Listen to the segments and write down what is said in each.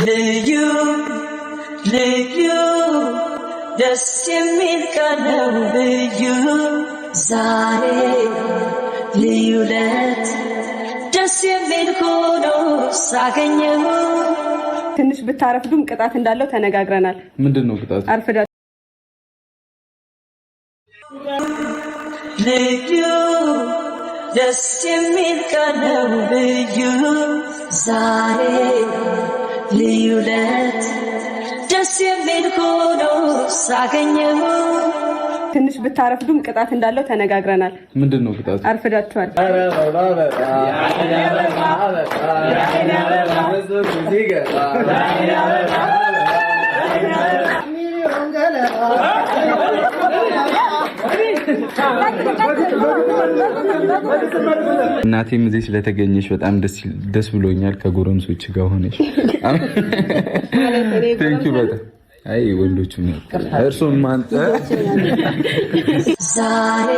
ልዩ ልዩ ደስ የሚል ቀን ነው ልዩ ዛሬ ልዩ ለት ደስ የሚል ሆኖ ሳገኘው። ትንሽ ብታረፍዱም ቅጣት እንዳለው ተነጋግረናል። ምንድነው ቅጣት? አርፍዳ ልዩ ደስ የሚል ቀን ነው ልዩ ዛሬ ልዩ ለት ደስ የሚል ሆኖ ሳገኘው። ትንሽ ብታረፍዱም ቅጣት እንዳለው ተነጋግረናል። ምንድነው ቅጣት? አርፍዳችኋል። እናቴም እዚህ ስለተገኘሽ በጣም ደስ ብሎኛል። ከጎረምሶች ጋር ሆነሽ ቴንኪው በጣም አይ ወንዶቹ ነው እርሱን ማንተ ዛሬ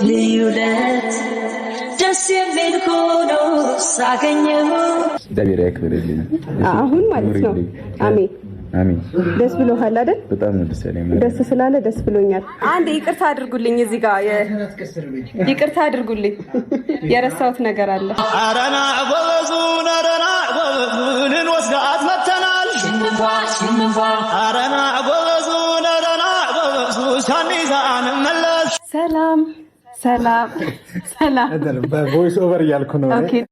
ልዩ ለት ደስ የሚል ሆኖ ሳገኘው። እግዚአብሔር ያክብርልኝ። አሁን ማለት ነው። አሜን አሜን። ደስ ብሎሃል አይደል? በጣም ነው ደስ ያለኝ። ደስ ስላለ ደስ ብሎኛል። አንድ ይቅርታ አድርጉልኝ፣ እዚህ ጋር ይቅርታ አድርጉልኝ፣ የረሳሁት ነገር አለ። አረና ጎበዙን አረና ጎበዙን ወስዳት መተናል። አረና ጎበዙን አረና ጎበዙ ሳኒዛን መለስ። ሰላም ሰላም ሰላም። በቮይስ ኦቨር እያልኩ ነው። ኦኬ